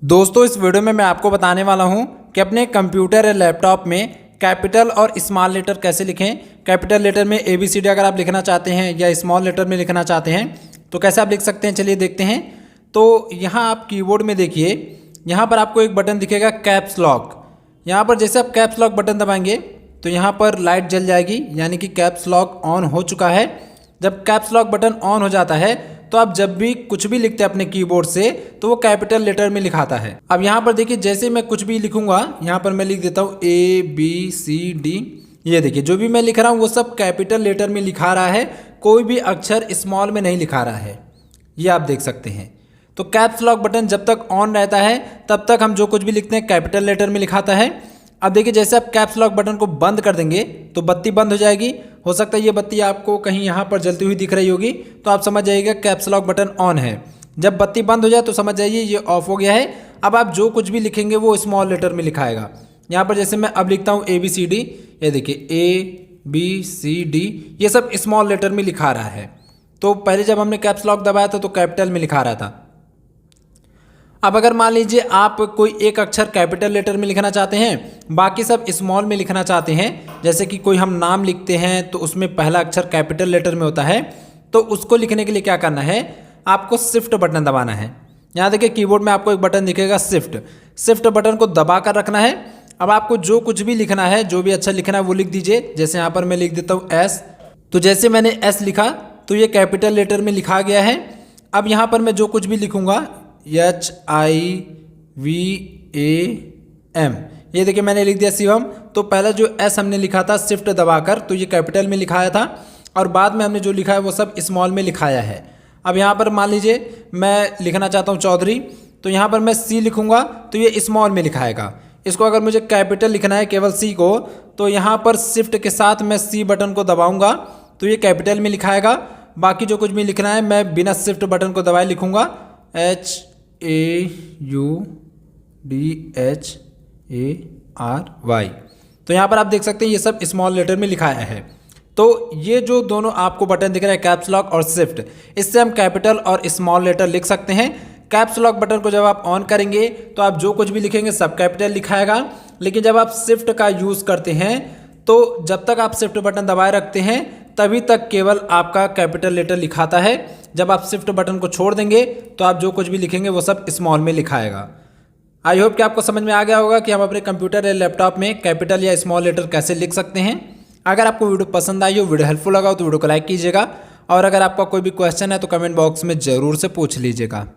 दोस्तों इस वीडियो में मैं आपको बताने वाला हूं कि अपने कंप्यूटर या लैपटॉप में कैपिटल और स्मॉल लेटर कैसे लिखें। कैपिटल लेटर में ABCD अगर आप लिखना चाहते हैं या स्मॉल लेटर में लिखना चाहते हैं तो कैसे आप लिख सकते हैं, चलिए देखते हैं। तो यहाँ आप कीबोर्ड में देखिए, यहाँ पर आपको एक बटन दिखेगा कैप्स लॉक। यहाँ पर जैसे आप कैप्स लॉक बटन दबाएंगे तो यहाँ पर लाइट जल जाएगी, यानी कि कैप्स लॉक ऑन हो चुका है। जब कैप्स लॉक बटन ऑन हो जाता है तो आप जब भी कुछ भी लिखते हैं अपने कीबोर्ड से तो वो कैपिटल लेटर में लिखाता है। अब यहाँ पर देखिए, जैसे मैं कुछ भी लिखूंगा यहाँ पर मैं लिख देता हूँ ABCD। ये देखिए जो भी मैं लिख रहा हूँ वो सब कैपिटल लेटर में लिखा रहा है, कोई भी अक्षर स्मॉल में नहीं लिखा रहा है, ये आप देख सकते हैं। तो कैप्स लॉक बटन जब तक ऑन रहता है तब तक हम जो कुछ भी लिखते हैं कैपिटल लेटर में लिखाता है। अब देखिए जैसे आप कैप्स लॉक बटन को बंद कर देंगे तो बत्ती बंद हो जाएगी। हो सकता है ये बत्ती आपको कहीं यहाँ पर जलती हुई दिख रही होगी, तो आप समझ जाइएगा कैप्स लॉक बटन ऑन है। जब बत्ती बंद हो जाए तो समझ जाइए ये ऑफ हो गया है। अब आप जो कुछ भी लिखेंगे वो स्मॉल लेटर में लिखाएगा। यहाँ पर जैसे मैं अब लिखता हूँ ABCD, ये देखिए ABCD, ये सब स्मॉल लेटर में लिखा रहा है। तो पहले जब हमने कैप्स लॉक दबाया था तो कैपिटल में लिखा रहा था। अब अगर मान लीजिए आप कोई एक अक्षर कैपिटल लेटर में लिखना चाहते हैं, बाकी सब स्मॉल में लिखना चाहते हैं, जैसे कि कोई हम नाम लिखते हैं तो उसमें पहला अक्षर कैपिटल लेटर में होता है, तो उसको लिखने के लिए क्या करना है, आपको शिफ्ट बटन दबाना है। यहाँ देखिए कीबोर्ड में आपको एक बटन दिखेगा शिफ्ट बटन को दबा कर रखना है। अब आपको जो कुछ भी लिखना है, जो भी अक्षर लिखना है वो लिख दीजिए। जैसे यहाँ पर मैं लिख देता हूँ S, तो जैसे मैंने S लिखा तो ये कैपिटल लेटर में लिखा गया है। अब यहाँ पर मैं जो कुछ भी लिखूँगा HIVAM, ये देखिए मैंने लिख दिया शिवम। तो पहला जो S हमने लिखा था शिफ्ट दबाकर तो ये कैपिटल में लिखाया था, और बाद में हमने जो लिखा है वो सब स्मॉल में लिखाया है। अब यहाँ पर मान लीजिए मैं लिखना चाहता हूँ चौधरी, तो यहाँ पर मैं C लिखूँगा तो ये स्मॉल में लिखाएगा। इसको अगर मुझे कैपिटल लिखना है केवल C को, तो यहाँ पर शिफ्ट के साथ मैं C बटन को दबाऊँगा तो ये कैपिटल में लिखाएगा। बाकी जो कुछ भी लिखना है मैं बिना शिफ्ट बटन को दबाए लिखूँगा HAUDHARY। तो यहाँ पर आप देख सकते हैं ये सब स्मॉल लेटर में लिखाया है। तो ये जो दोनों आपको बटन दिख रहा है कैप्स लॉक और शिफ्ट, इससे हम कैपिटल और स्मॉल लेटर लिख सकते हैं। कैप्स लॉक बटन को जब आप ऑन करेंगे तो आप जो कुछ भी लिखेंगे सब कैपिटल लिखाएगा, लेकिन जब आप शिफ्ट का यूज़ करते हैं तो जब तक आप शिफ्ट बटन दबाए रखते हैं तभी तक केवल आपका कैपिटल लेटर लिखाता है। जब आप शिफ्ट बटन को छोड़ देंगे तो आप जो कुछ भी लिखेंगे वो सब स्मॉल में लिखाएगा। आई होप कि आपको समझ में आ गया होगा कि हम अपने कंप्यूटर या लैपटॉप में कैपिटल या स्मॉल लेटर कैसे लिख सकते हैं। अगर आपको वीडियो पसंद आई हो, वीडियो हेल्पफुल लगा हो तो वीडियो को लाइक कीजिएगा, और अगर आपका कोई भी क्वेश्चन है तो कमेंट बॉक्स में ज़रूर से पूछ लीजिएगा।